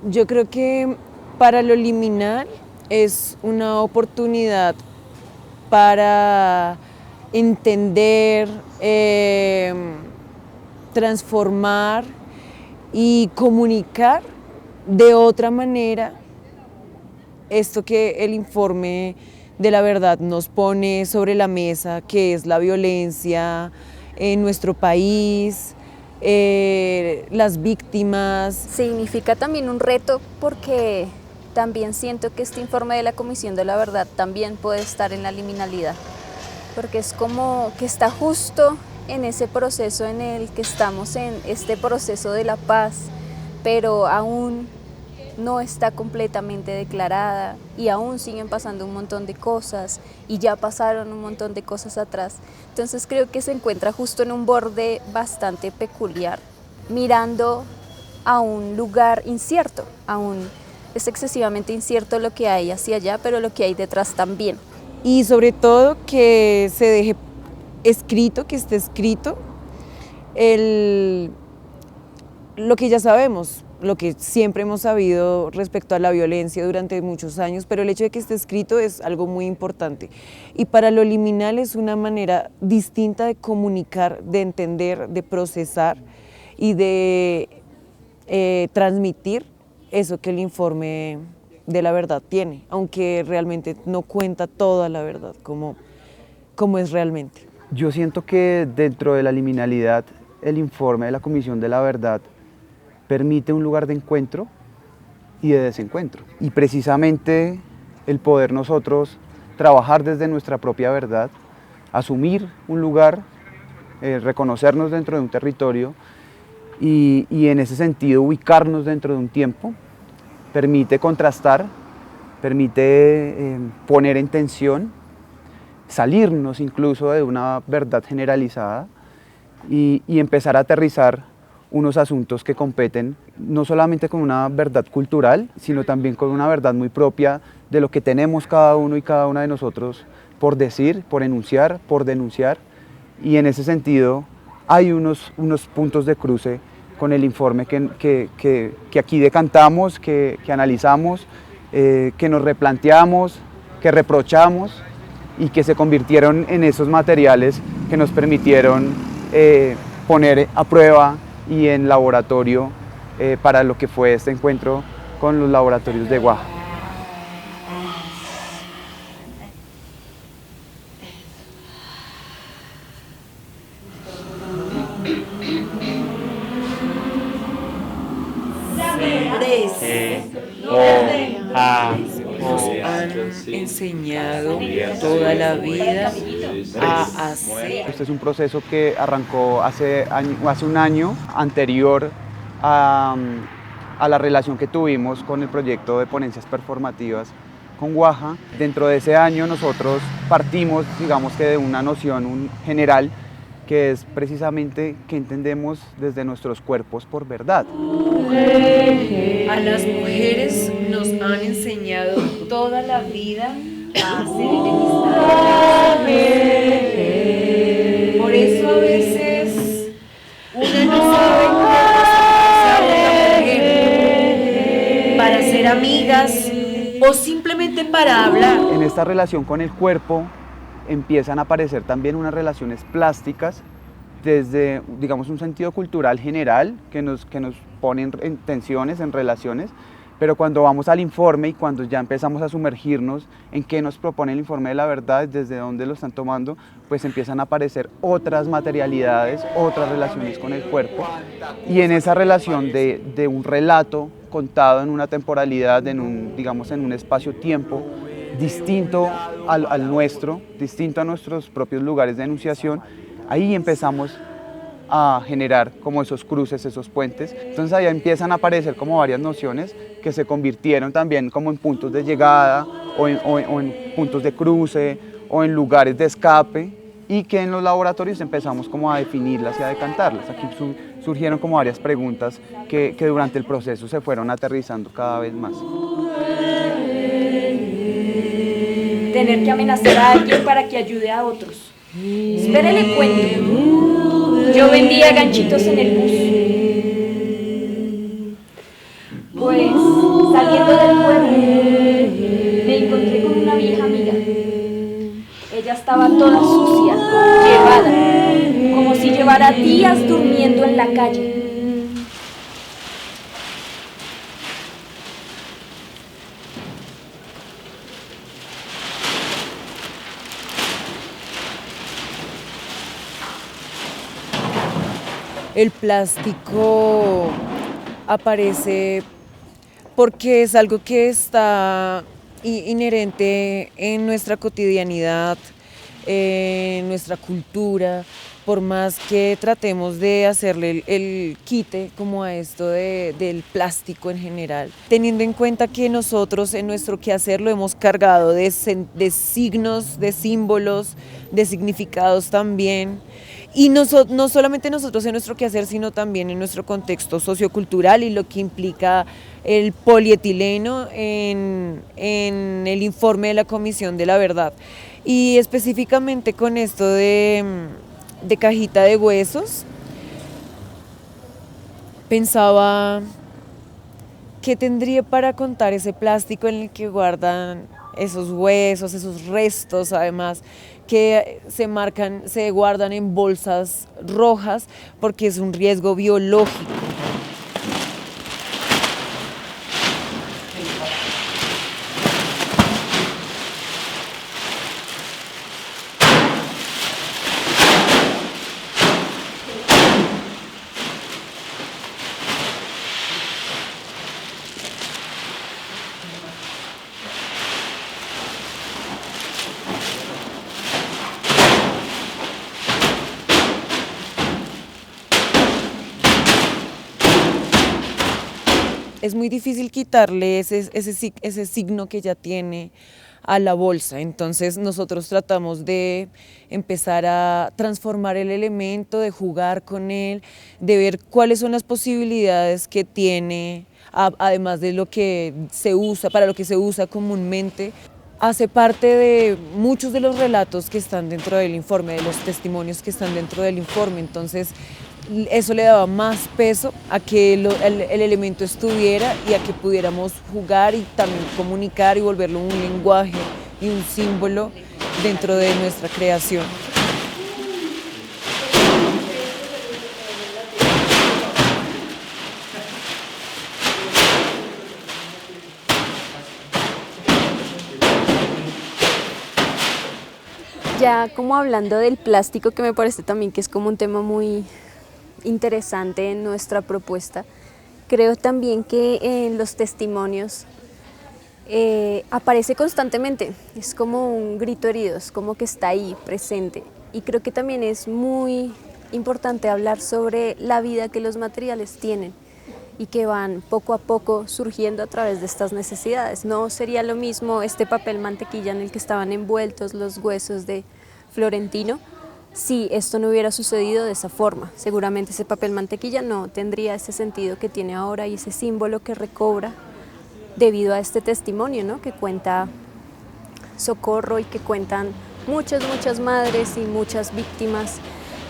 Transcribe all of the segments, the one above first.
Yo creo que para lo liminal es una oportunidad para entender, transformar y comunicar de otra manera esto que el informe de la verdad nos pone sobre la mesa, que es la violencia en nuestro país, las víctimas. Significa también un reto porque también siento que este informe de la Comisión de la Verdad también puede estar en la liminalidad, porque es como que está justo en ese proceso en el que estamos en este proceso de la paz, pero aún no está completamente declarada y aún siguen pasando un montón de cosas y ya pasaron un montón de cosas atrás. Entonces creo que se encuentra justo en un borde bastante peculiar, mirando a un lugar incierto, aún es excesivamente incierto lo que hay hacia allá, pero lo que hay detrás también. Y sobre todo que se deje escrito, que esté escrito lo que ya sabemos, lo que siempre hemos sabido respecto a la violencia durante muchos años, pero el hecho de que esté escrito es algo muy importante. Y para lo liminal es una manera distinta de comunicar, de entender, de procesar y de transmitir eso que el informe de la verdad tiene, aunque realmente no cuenta toda la verdad como es realmente. Yo siento que dentro de la liminalidad, el informe de la Comisión de la Verdad permite un lugar de encuentro y de desencuentro. Y precisamente el poder nosotros trabajar desde nuestra propia verdad, asumir un lugar, reconocernos dentro de un territorio y en ese sentido ubicarnos dentro de un tiempo, permite contrastar, permite poner en tensión, salirnos incluso de una verdad generalizada y empezar a aterrizar unos asuntos que competen no solamente con una verdad cultural, sino también con una verdad muy propia de lo que tenemos cada uno y cada una de nosotros por decir, por enunciar, por denunciar. Y en ese sentido hay unos puntos de cruce con el informe que aquí decantamos, que analizamos, que nos replanteamos, que reprochamos y que se convirtieron en esos materiales que nos permitieron poner a prueba y en laboratorio para lo que fue este encuentro con los laboratorios de Guaja. Nos han enseñado toda la vida a hacer. Este es un proceso que arrancó hace un año anterior a la relación que tuvimos con el proyecto de ponencias performativas con Guaja. Dentro de ese año nosotros partimos, digamos que de una noción general que es precisamente que entendemos desde nuestros cuerpos por verdad. A las mujeres nos han enseñado toda la vida a hacer enemistades. Por eso a veces una no sabe cómo acercarse a otra mujer para ser amigas o simplemente para hablar. En esta relación con el cuerpo empiezan a aparecer también unas relaciones plásticas desde, digamos, un sentido cultural general que nos ponen en tensiones, en relaciones, pero cuando vamos al informe y cuando ya empezamos a sumergirnos en qué nos propone el informe de la verdad, desde dónde lo están tomando, pues empiezan a aparecer otras materialidades, otras relaciones con el cuerpo, y en esa relación de un relato contado en una temporalidad, digamos, en un espacio-tiempo, distinto al nuestro, distinto a nuestros propios lugares de enunciación, ahí empezamos a generar como esos cruces, esos puentes. Entonces ahí empiezan a aparecer como varias nociones que se convirtieron también como en puntos de llegada o en puntos de cruce o en lugares de escape y que en los laboratorios empezamos como a definirlas y a decantarlas. Aquí surgieron como varias preguntas que durante el proceso se fueron aterrizando cada vez más. Tener que amenazar a alguien para que ayude a otros. Espere, le cuento. Yo vendía ganchitos en el bus. Pues saliendo del pueblo me encontré con una vieja amiga. Ella estaba toda sucia, llevada, como si llevara días durmiendo en la calle. El plástico aparece porque es algo que está inherente en nuestra cotidianidad, en nuestra cultura, por más que tratemos de hacerle el quite como a esto del plástico en general, teniendo en cuenta que nosotros en nuestro quehacer lo hemos cargado de signos, de símbolos, de significados también. Y no solamente nosotros en nuestro quehacer, sino también en nuestro contexto sociocultural y lo que implica el polietileno en el informe de la Comisión de la Verdad. Y específicamente con esto de cajita de huesos, pensaba qué tendría para contar ese plástico en el que guardan esos huesos, esos restos, además que se guardan en bolsas rojas porque es un riesgo biológico. Es muy difícil quitarle ese signo que ya tiene a la bolsa, entonces nosotros tratamos de empezar a transformar el elemento, de jugar con él, de ver cuáles son las posibilidades que tiene, además de lo que se usa, para lo que se usa comúnmente. Hace parte de muchos de los relatos que están dentro del informe, de los testimonios que están dentro del informe, entonces eso le daba más peso a que el elemento estuviera y a que pudiéramos jugar y también comunicar y volverlo un lenguaje y un símbolo dentro de nuestra creación. Ya como hablando del plástico, que me parece también que es como un tema muy interesante en nuestra propuesta, creo también que en los testimonios aparece constantemente, es como un grito herido, es como que está ahí presente, y creo que también es muy importante hablar sobre la vida que los materiales tienen y que van poco a poco surgiendo a través de estas necesidades. No sería lo mismo este papel mantequilla en el que estaban envueltos los huesos de Florentino si esto no hubiera sucedido de esa forma. Seguramente ese papel mantequilla no tendría ese sentido que tiene ahora y ese símbolo que recobra debido a este testimonio, ¿no?, que cuenta Socorro y que cuentan muchas madres y muchas víctimas.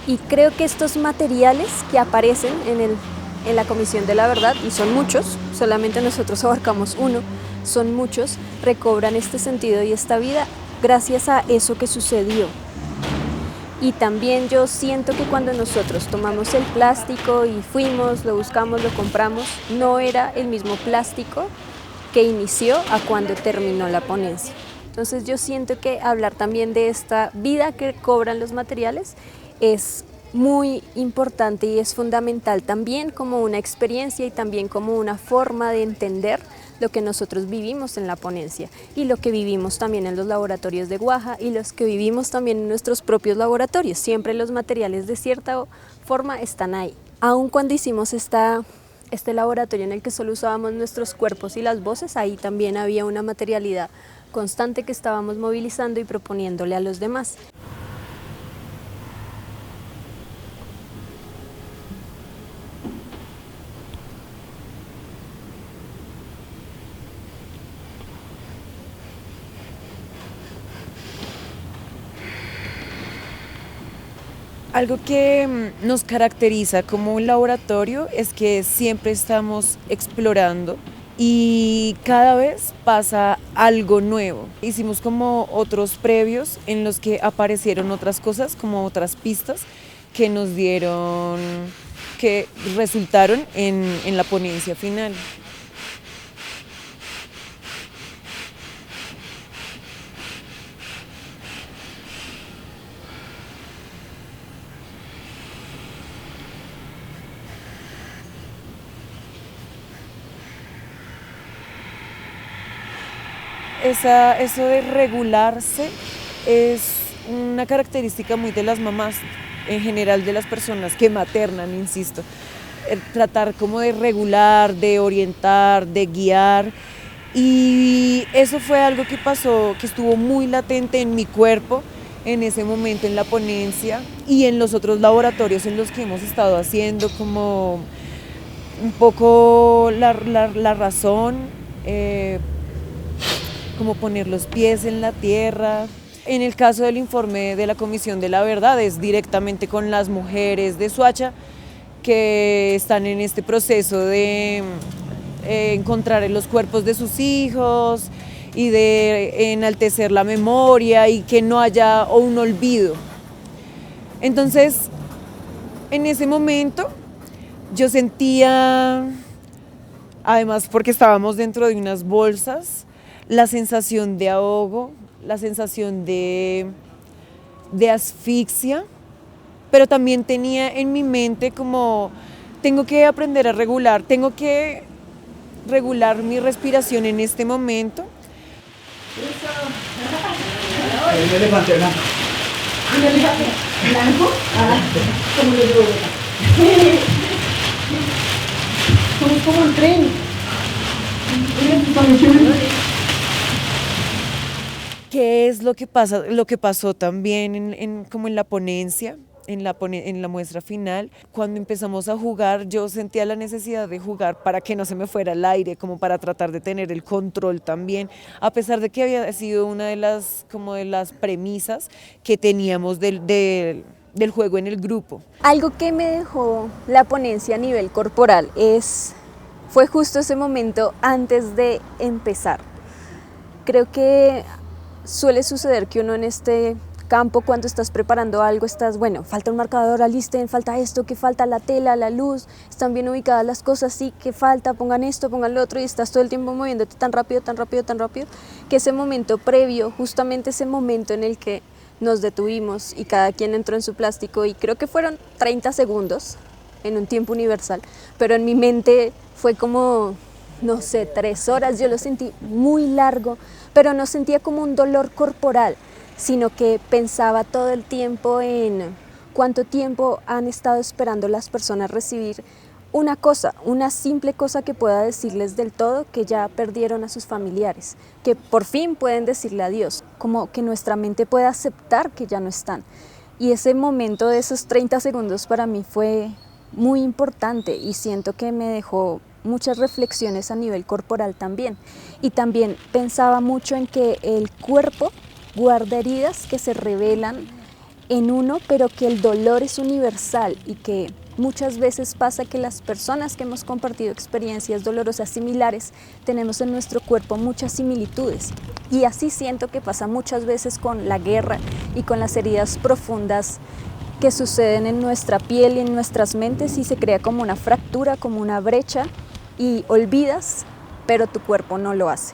Y creo que estos materiales que aparecen en la Comisión de la Verdad, y son muchos, solamente nosotros abarcamos uno, son muchos, recobran este sentido y esta vida gracias a eso que sucedió. Y también yo siento que cuando nosotros tomamos el plástico y fuimos, lo buscamos, lo compramos, no era el mismo plástico que inició a cuando terminó la ponencia. Entonces yo siento que hablar también de esta vida que cobran los materiales es muy importante y es fundamental también como una experiencia y también como una forma de entender lo que nosotros vivimos en la ponencia y lo que vivimos también en los laboratorios de Guaja y los que vivimos también en nuestros propios laboratorios. Siempre los materiales de cierta forma están ahí. Aun cuando hicimos este laboratorio en el que solo usábamos nuestros cuerpos y las voces, ahí también había una materialidad constante que estábamos movilizando y proponiéndole a los demás. Algo que nos caracteriza como un laboratorio es que siempre estamos explorando y cada vez pasa algo nuevo. Hicimos como otros previos en los que aparecieron otras cosas, como otras pistas que nos dieron, que resultaron en la ponencia final. Eso de regularse es una característica muy de las mamás, en general de las personas que maternan, insisto. Tratar como de regular, de orientar, de guiar. Y eso fue algo que pasó, que estuvo muy latente en mi cuerpo en ese momento en la ponencia y en los otros laboratorios en los que hemos estado haciendo, como un poco la razón, como poner los pies en la tierra. En el caso del informe de la Comisión de la Verdad es directamente con las mujeres de Soacha que están en este proceso de encontrar los cuerpos de sus hijos y de enaltecer la memoria y que no haya un olvido. Entonces, en ese momento yo sentía, además porque estábamos dentro de unas bolsas, la sensación de ahogo, la sensación de asfixia, pero también tenía en mi mente como tengo que aprender a regular, tengo que regular mi respiración en este momento. Un elefante blanco. ¿Un elefante blanco? Ah, como los de somos como un tren. ¿Qué es lo que pasa, lo que pasó también como en la ponencia, en la muestra final? Cuando empezamos a jugar, yo sentía la necesidad de jugar para que no se me fuera el aire, como para tratar de tener el control también, a pesar de que había sido una de las premisas que teníamos del juego en el grupo. Algo que me dejó la ponencia a nivel corporal fue justo ese momento antes de empezar. Creo que suele suceder que uno en este campo, cuando estás preparando algo, falta un marcador, alisten, falta esto, que falta la tela, la luz, están bien ubicadas las cosas, sí, que falta, pongan esto, pongan lo otro, y estás todo el tiempo moviéndote tan rápido, que ese momento previo, justamente ese momento en el que nos detuvimos y cada quien entró en su plástico, y creo que fueron 30 segundos en un tiempo universal, pero en mi mente fue como, no sé, 3 horas, yo lo sentí muy largo, pero no sentía como un dolor corporal, sino que pensaba todo el tiempo en cuánto tiempo han estado esperando las personas recibir una cosa, una simple cosa que pueda decirles del todo que ya perdieron a sus familiares, que por fin pueden decirle adiós, como que nuestra mente pueda aceptar que ya no están. Y ese momento de esos 30 segundos para mí fue muy importante y siento que me dejó muchas reflexiones a nivel corporal también. Y también pensaba mucho en que el cuerpo guarda heridas que se revelan en uno, pero que el dolor es universal y que muchas veces pasa que las personas que hemos compartido experiencias dolorosas similares tenemos en nuestro cuerpo muchas similitudes. Y así siento que pasa muchas veces con la guerra y con las heridas profundas que suceden en nuestra piel y en nuestras mentes y se crea como una fractura, como una brecha y olvidas, pero tu cuerpo no lo hace.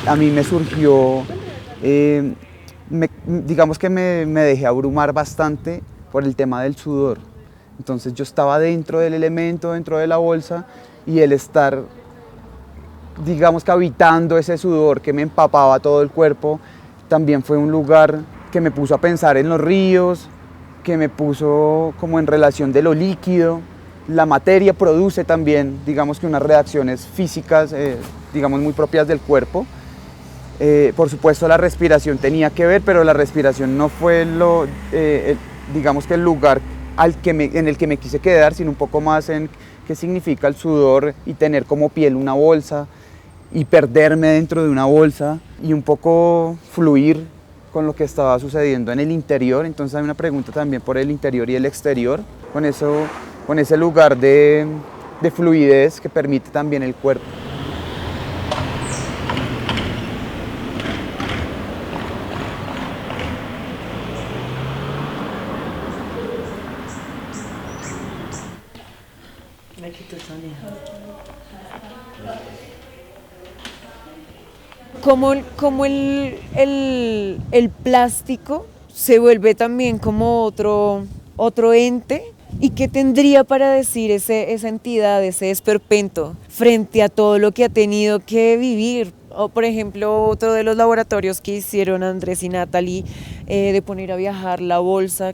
A mí me surgió, digamos que me dejé abrumar bastante por el tema del sudor. Entonces yo estaba dentro del elemento, dentro de la bolsa, y el estar, digamos que habitando ese sudor que me empapaba todo el cuerpo, también fue un lugar que me puso a pensar en los ríos, que me puso como en relación de lo líquido. La materia produce también, digamos que unas reacciones físicas, digamos muy propias del cuerpo. Por supuesto la respiración tenía que ver, pero la respiración no fue digamos que el lugar en el que me quise quedar, sino un poco más en qué significa el sudor y tener como piel una bolsa y perderme dentro de una bolsa y un poco fluir con lo que estaba sucediendo en el interior. Entonces hay una pregunta también por el interior y el exterior, con ese lugar de fluidez que permite también el cuerpo. Como el plástico se vuelve también como otro ente, y qué tendría para decir esa entidad, ese esperpento, frente a todo lo que ha tenido que vivir. O, por ejemplo, otro de los laboratorios que hicieron Andrés y Natalie, de poner a viajar la bolsa,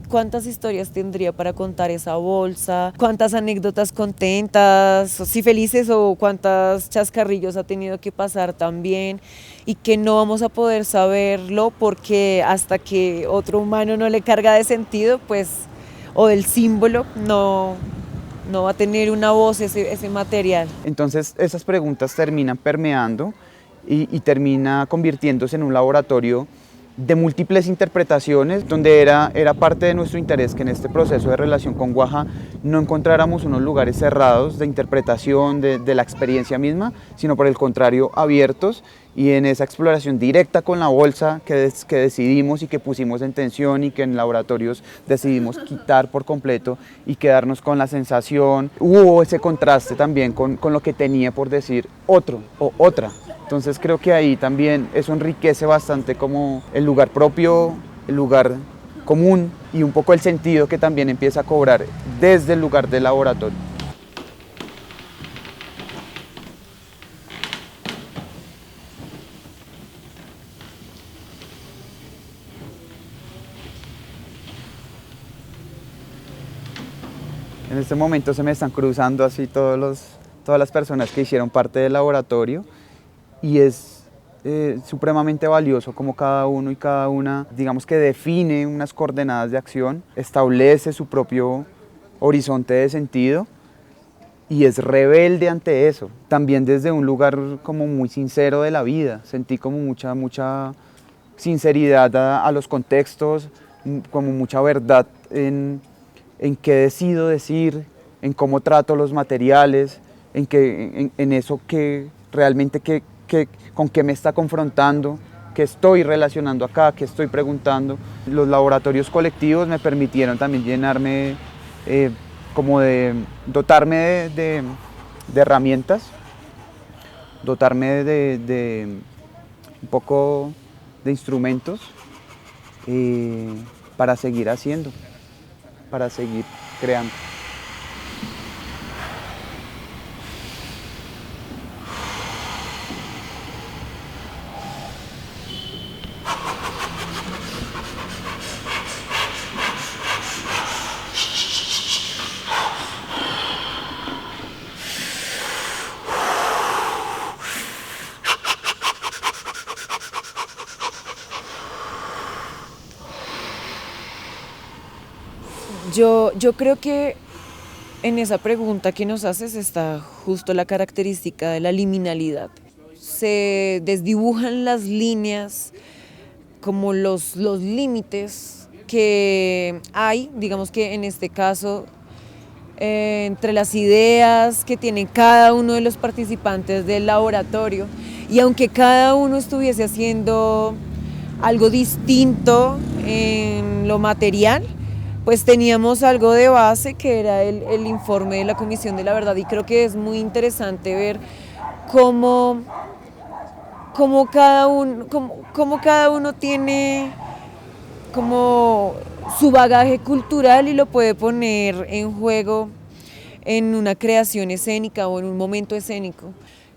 ¿cuántas historias tendría para contar esa bolsa? ¿Cuántas anécdotas contentas, o si felices, o cuántos chascarrillos ha tenido que pasar también? Y que no vamos a poder saberlo porque hasta que otro humano no le carga de sentido, pues, o del símbolo, no va a tener una voz ese material. Entonces esas preguntas terminan permeando y termina convirtiéndose en un laboratorio de múltiples interpretaciones, donde era parte de nuestro interés que en este proceso de relación con Guaja no encontráramos unos lugares cerrados de interpretación de la experiencia misma, sino por el contrario abiertos, y en esa exploración directa con la bolsa que decidimos y que pusimos en tensión y que en laboratorios decidimos quitar por completo y quedarnos con la sensación, hubo ese contraste también con lo que tenía por decir otro o otra. Entonces creo que ahí también eso enriquece bastante como el lugar propio, el lugar común y un poco el sentido que también empieza a cobrar desde el lugar del laboratorio. En este momento se me están cruzando así todas las personas que hicieron parte del laboratorio, y es supremamente valioso como cada uno y cada una, digamos que define unas coordenadas de acción, establece su propio horizonte de sentido y es rebelde ante eso. También desde un lugar como muy sincero de la vida, sentí como mucha sinceridad a los contextos, como mucha verdad en qué decido decir, en cómo trato los materiales, en eso que realmente con qué me está confrontando, qué estoy relacionando acá, qué estoy preguntando. Los laboratorios colectivos me permitieron también llenarme, como de dotarme de herramientas, dotarme de un poco de instrumentos para seguir haciendo, para seguir creando. Yo creo que en esa pregunta que nos haces está justo la característica de la liminalidad. Se desdibujan las líneas, como los límites que hay, digamos que en este caso, entre las ideas que tienen cada uno de los participantes del laboratorio, y aunque cada uno estuviese haciendo algo distinto en lo material, pues teníamos algo de base que era el informe de la Comisión de la Verdad, y creo que es muy interesante ver cómo cada uno tiene como su bagaje cultural y lo puede poner en juego en una creación escénica o en un momento escénico.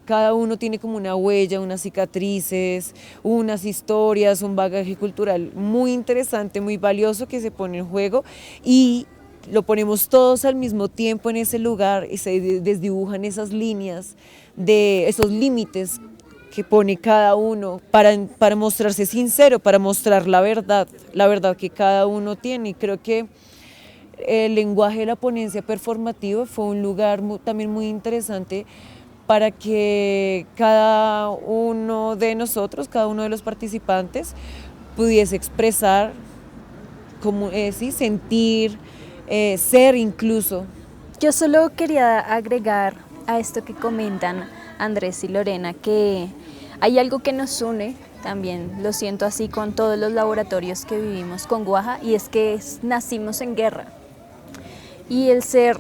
Cada uno tiene como una huella, unas cicatrices, unas historias, un bagaje cultural muy interesante, muy valioso, que se pone en juego, y lo ponemos todos al mismo tiempo en ese lugar y se desdibujan esas líneas, de esos límites que pone cada uno para mostrarse sincero, para mostrar la verdad que cada uno tiene. Y creo que el lenguaje de la ponencia performativa fue un lugar también muy interesante para que cada uno de nosotros, cada uno de los participantes, pudiese expresar, como, sí, sentir, ser incluso. Yo solo quería agregar a esto que comentan Andrés y Lorena, que hay algo que nos une, también lo siento así con todos los laboratorios que vivimos con Guaja, y es que nacimos en guerra. Y el ser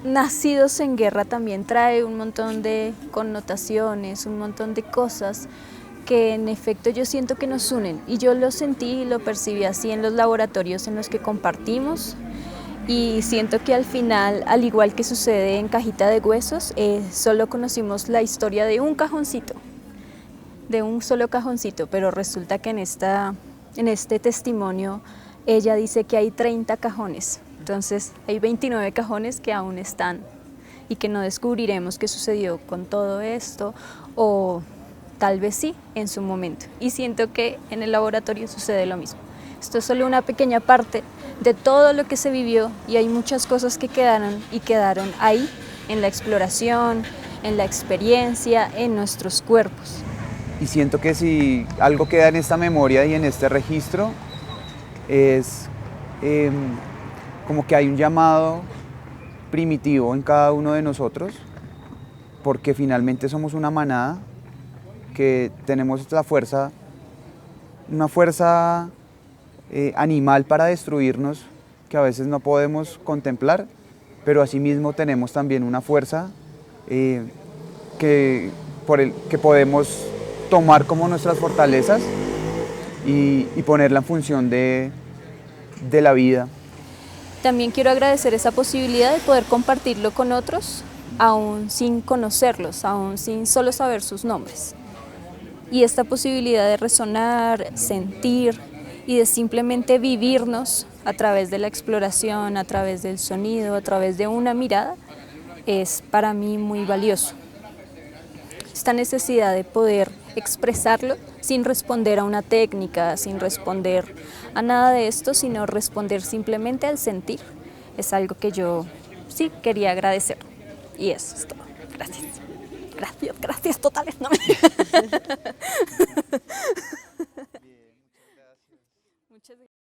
nacidos en guerra también trae un montón de connotaciones, un montón de cosas que en efecto yo siento que nos unen, y yo lo sentí y lo percibí así en los laboratorios en los que compartimos, y siento que al final, al igual que sucede en Cajita de Huesos, solo conocimos la historia de un cajoncito, de un solo cajoncito, pero resulta que en este testimonio ella dice que hay 30 cajones, entonces hay 29 cajones que aún están y que no descubriremos qué sucedió con todo esto, o tal vez sí, en su momento. Y siento que en el laboratorio sucede lo mismo. Esto es solo una pequeña parte de todo lo que se vivió, y hay muchas cosas que quedaron ahí, en la exploración, en la experiencia, en nuestros cuerpos. Y siento que si algo queda en esta memoria y en este registro, es como que hay un llamado primitivo en cada uno de nosotros, porque finalmente somos una manada que tenemos la fuerza, una fuerza animal para destruirnos que a veces no podemos contemplar, pero asimismo tenemos también una fuerza que podemos tomar como nuestras fortalezas y ponerla en función de la vida. También quiero agradecer esa posibilidad de poder compartirlo con otros, aún sin conocerlos, aún sin solo saber sus nombres. Y esta posibilidad de resonar, sentir y de simplemente vivirnos a través de la exploración, a través del sonido, a través de una mirada, es para mí muy valioso. Esta necesidad de poder expresarlo sin responder a una técnica, sin responder a nada de esto, sino responder simplemente al sentir, es algo que yo sí quería agradecer. Y eso es todo. Gracias. Gracias totales. No me... Muchas gracias.